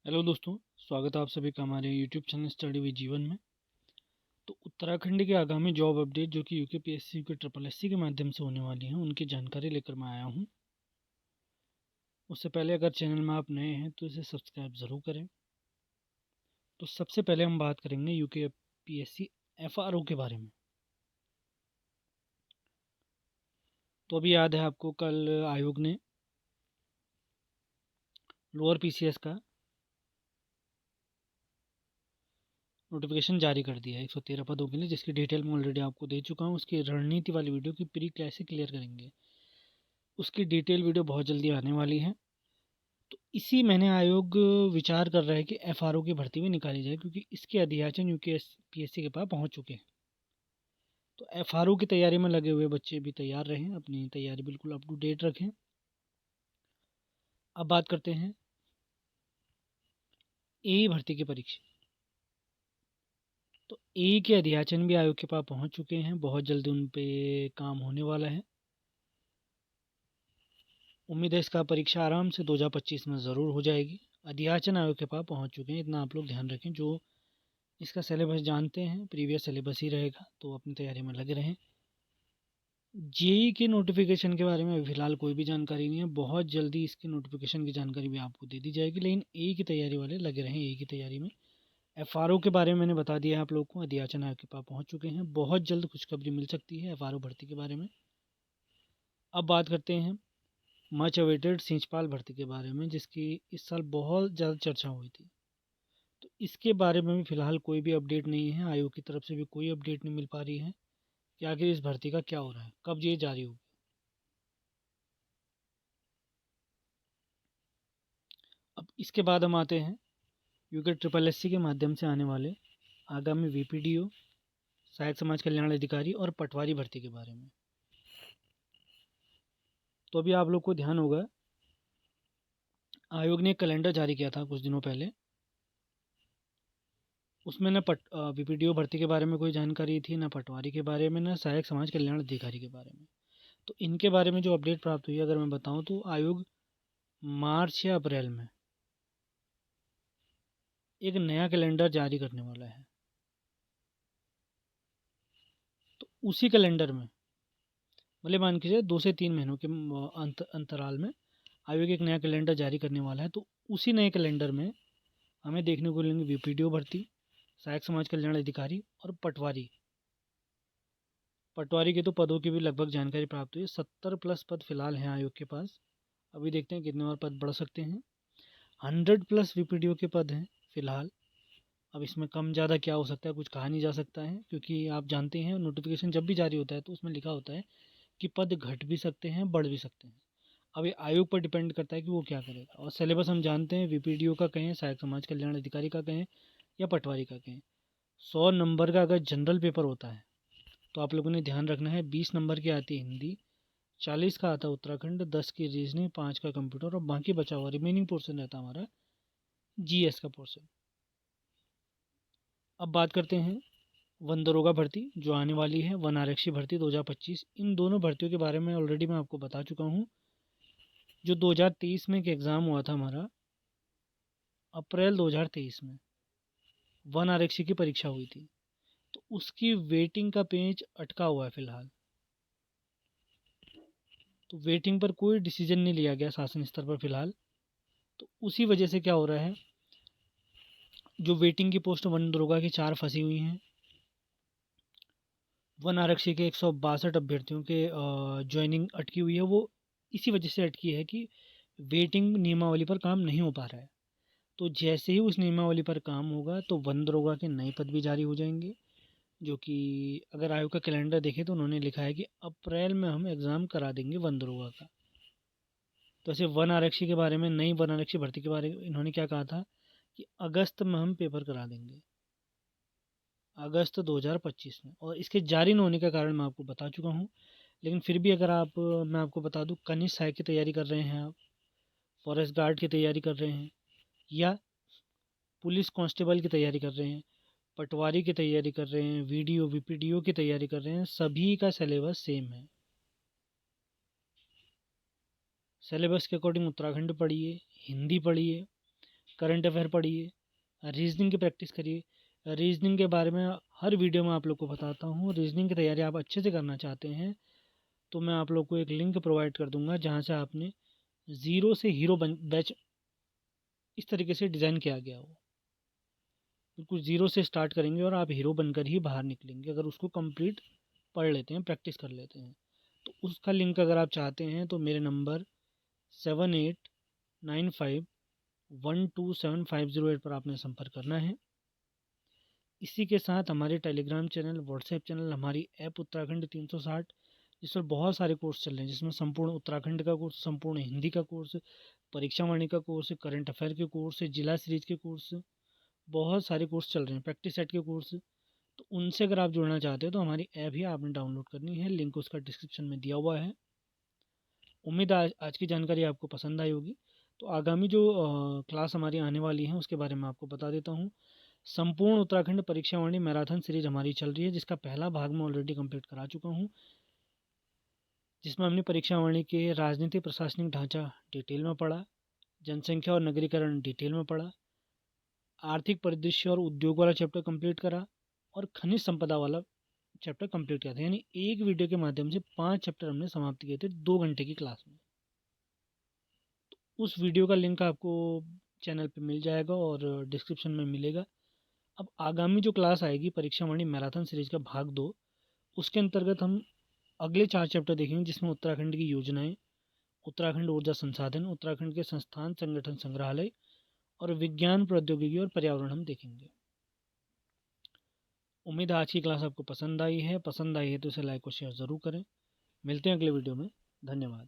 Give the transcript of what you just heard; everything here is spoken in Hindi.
हेलो दोस्तों, स्वागत है आप सभी का हमारे यूट्यूब चैनल स्टडी विद जीवन में। तो उत्तराखंड के आगामी जॉब अपडेट जो कि यूकेपीएससी के ट्रिपल एससी के माध्यम से होने वाली हैं, उनकी जानकारी लेकर मैं आया हूं। उससे पहले अगर चैनल में आप नए हैं तो इसे सब्सक्राइब ज़रूर करें। तो सबसे पहले हम बात करेंगे यूकेपीएससी एफआरओ के बारे में। तो अभी याद है आपको, कल आयोग ने लोअर पीसीएस का नोटिफिकेशन जारी कर दिया है 113 पदों के लिए, जिसकी डिटेल मैं ऑलरेडी आपको दे चुका हूँ। उसकी रणनीति वाली वीडियो की प्री कैसे क्लियर करेंगे, उसकी डिटेल वीडियो बहुत जल्दी आने वाली है। तो इसी महीने आयोग विचार कर रहा है कि एफआरओ की भर्ती भी निकाली जाए, क्योंकि इसके अध्याचन यूकेपीएससी के पास पहुंच चुके हैं। तो एफआरओ की तैयारी में लगे हुए बच्चे भी तैयार रहें, अपनी तैयारी बिल्कुल अप टू डेट रखें। अब बात करते हैं एई भर्ती की परीक्षा। तो एई के अध्याचन भी आयोग के पास पहुंच चुके हैं, बहुत जल्दी उन पे काम होने वाला है। उम्मीद है इसका परीक्षा आराम से 2025 में ज़रूर हो जाएगी। अध्याचन आयोग के पास पहुंच चुके हैं, इतना आप लोग ध्यान रखें। जो इसका सिलेबस जानते हैं, प्रीवियस सिलेबस ही रहेगा, तो अपनी तैयारी में लगे रहें। जेई के नोटिफिकेशन के बारे में फ़िलहाल कोई भी जानकारी नहीं है, बहुत जल्दी इसके नोटिफिकेशन की जानकारी भी आपको दे दी जाएगी। लेकिन ए की तैयारी वाले लगे रहें ए की तैयारी में। एफआरओ के बारे में मैंने बता दिया है आप लोगों को, अध्याचन आयोग के पास पहुंच चुके हैं, बहुत जल्द खुशखबरी मिल सकती है एफआरओ भर्ती के बारे में। अब बात करते हैं मच अवेटेड सिंचपाल भर्ती के बारे में, जिसकी इस साल बहुत ज़्यादा चर्चा हुई थी। तो इसके बारे में भी फ़िलहाल कोई भी अपडेट नहीं है, आयोग की तरफ से भी कोई अपडेट नहीं मिल पा रही है कि आखिर इस भर्ती का क्या हो रहा है, कब ये जारी होगी। अब इसके बाद हम आते हैं यूके ट्रिपल एससी के माध्यम से आने वाले आगामी वीपीडीओ, सहायक समाज कल्याण अधिकारी और पटवारी भर्ती के बारे में। तो अभी आप लोग को ध्यान होगा, आयोग ने एक कैलेंडर जारी किया था कुछ दिनों पहले। उसमें न वीपीडीओ भर्ती के बारे में कोई जानकारी थी, न पटवारी के बारे में, न सहायक समाज कल्याण अधिकारी के बारे में। तो इनके बारे में जो अपडेट प्राप्त हुई है, अगर मैं बताऊं तो आयोग मार्च या अप्रैल में एक नया कैलेंडर जारी करने वाला है। तो उसी कैलेंडर में, मतलब मान के चलिए 2 से 3 महीनों के अंतराल में आयोग एक नया कैलेंडर जारी करने वाला है। तो उसी नए कैलेंडर में हमें देखने को मिलेंगे वीपीडीओ भर्ती, सहायक समाज कल्याण अधिकारी और पटवारी। पटवारी के तो पदों की भी लगभग जानकारी प्राप्त हुई है, 70+ पद फिलहाल हैं आयोग के पास। अभी देखते हैं कितने और पद बढ़ सकते हैं। 100+ वीपीडीओ के पद हैं फिलहाल। अब इसमें कम ज़्यादा क्या हो सकता है, कुछ कहा नहीं जा सकता है, क्योंकि आप जानते हैं नोटिफिकेशन जब भी जारी होता है तो उसमें लिखा होता है कि पद घट भी सकते हैं, बढ़ भी सकते हैं। अब ये आयोग पर डिपेंड करता है कि वो क्या करेगा। और सिलेबस हम जानते हैं, वीपीडीओ का कहें, सहायक समाज कल्याण अधिकारी का कहें या पटवारी का कहें, 100 नंबर का अगर जनरल पेपर होता है तो आप लोगों ने ध्यान रखना है 20 नंबर की आती है हिंदी, 40 का आता है उत्तराखंड, 10 की रीजनिंग, 5 का कंप्यूटर और बाकी बचा हुआ रिमेनिंग पोर्सन रहता है हमारा जीएस का पोर्सन। अब बात करते हैं वन दरोगा भर्ती जो आने वाली है, वन आरक्षी भर्ती 2025। इन दोनों भर्तियों के बारे में ऑलरेडी मैं आपको बता चुका हूँ। जो 2023 में एक एग्ज़ाम हुआ था हमारा, अप्रैल 2023 में वन आरक्षी की परीक्षा हुई थी, तो उसकी वेटिंग का पेज अटका हुआ है फ़िलहाल। तो वेटिंग पर कोई डिसीजन नहीं लिया गया शासन स्तर पर फ़िलहाल। तो उसी वजह से क्या हो रहा है, जो वेटिंग की पोस्ट वन दरोगा की 4 फंसी हुई हैं, वन आरक्षी के 162 अभ्यर्थियों के ज्वाइनिंग अटकी हुई है। वो इसी वजह से अटकी है कि वेटिंग नियमावली पर काम नहीं हो पा रहा है। तो जैसे ही उस नियमावली पर काम होगा तो वन दरोगा के नए पद भी जारी हो जाएंगे, जो कि अगर आयोग का कैलेंडर देखें तो उन्होंने लिखा है कि अप्रैल में हम एग्ज़ाम करा देंगे वन दरोगा का। तो ऐसे वन आरक्षी के बारे में, नई वन आरक्षी भर्ती के बारे में इन्होंने क्या कहा था कि अगस्त में हम पेपर करा देंगे, अगस्त 2025 में। और इसके जारी न होने का कारण मैं आपको बता चुका हूँ। लेकिन फिर भी अगर आप, मैं आपको बता दूँ, कनिष्ठ सहायक की तैयारी कर रहे हैं आप, फॉरेस्ट गार्ड की तैयारी कर रहे हैं, या पुलिस कांस्टेबल की तैयारी कर रहे हैं, पटवारी की तैयारी कर रहे हैं, वीडियो वीपीडीओ की तैयारी कर रहे हैं, सभी का सिलेबस सेम है। सिलेबस के अकॉर्डिंग उत्तराखंड पढ़िए, हिंदी पढ़िए, करंट अफेयर पढ़िए, रीजनिंग की प्रैक्टिस करिए। रीजनिंग के बारे में हर वीडियो में आप लोग को बताता हूँ। रीजनिंग की तैयारी आप अच्छे से करना चाहते हैं तो मैं आप लोग को एक लिंक प्रोवाइड कर दूंगा जहाँ से आपने ज़ीरो से हीरो बन बैच इस तरीके से डिज़ाइन किया गया हो। बिल्कुल ज़ीरो से स्टार्ट करेंगे और आप हीरो बनकर ही बाहर निकलेंगे अगर उसको कंप्लीट पढ़ लेते हैं, प्रैक्टिस कर लेते हैं। तो उसका लिंक अगर आप चाहते हैं तो मेरे नंबर 7895127508 पर आपने संपर्क करना है। इसी के साथ हमारे टेलीग्राम चैनल, व्हाट्सएप चैनल, हमारी ऐप उत्तराखंड 360 जिस पर बहुत सारे कोर्स चल रहे हैं, जिसमें संपूर्ण उत्तराखंड का कोर्स, संपूर्ण हिंदी का कोर्स, परीक्षा वाणी का कोर्स, करंट अफेयर के कोर्स, जिला सीरीज के कोर्स, बहुत सारे कोर्स चल रहे हैं, प्रैक्टिस सेट के कोर्स। तो उनसे अगर आप जुड़ना चाहते हो तो हमारी ऐप ही आपने डाउनलोड करनी है, लिंक उसका डिस्क्रिप्शन में दिया हुआ है। उम्मीद है आज की जानकारी आपको पसंद आई होगी। तो आगामी जो क्लास हमारी आने वाली है उसके बारे में आपको बता देता हूँ। संपूर्ण उत्तराखंड परीक्षा वाणी मैराथन सीरीज हमारी चल रही है, जिसका पहला भाग मैं ऑलरेडी कंप्लीट करा चुका हूँ, जिसमें हमने परीक्षा वाणी के राजनीतिक प्रशासनिक ढांचा डिटेल में पढ़ा, जनसंख्या और नगरीकरण डिटेल में पढ़ा, आर्थिक परिदृश्य और उद्योग वाला चैप्टर कंप्लीट करा और खनिज संपदा वाला चैप्टर कंप्लीट किया था। यानी एक वीडियो के माध्यम से 5 चैप्टर हमने समाप्त किए थे 2 घंटे की क्लास में। उस वीडियो का लिंक आपको चैनल पे मिल जाएगा और डिस्क्रिप्शन में मिलेगा। अब आगामी जो क्लास आएगी परीक्षा वाणी मैराथन सीरीज का भाग 2, उसके अंतर्गत हम अगले 4 चैप्टर देखेंगे, जिसमें उत्तराखंड की योजनाएं, उत्तराखंड ऊर्जा संसाधन, उत्तराखंड के संस्थान संगठन संग्रहालय और विज्ञान प्रौद्योगिकी और पर्यावरण हम देखेंगे। उम्मीद है आज की क्लास आपको पसंद आई है। पसंद आई है तो इसे लाइक और शेयर ज़रूर करें। मिलते हैं अगले वीडियो में। धन्यवाद।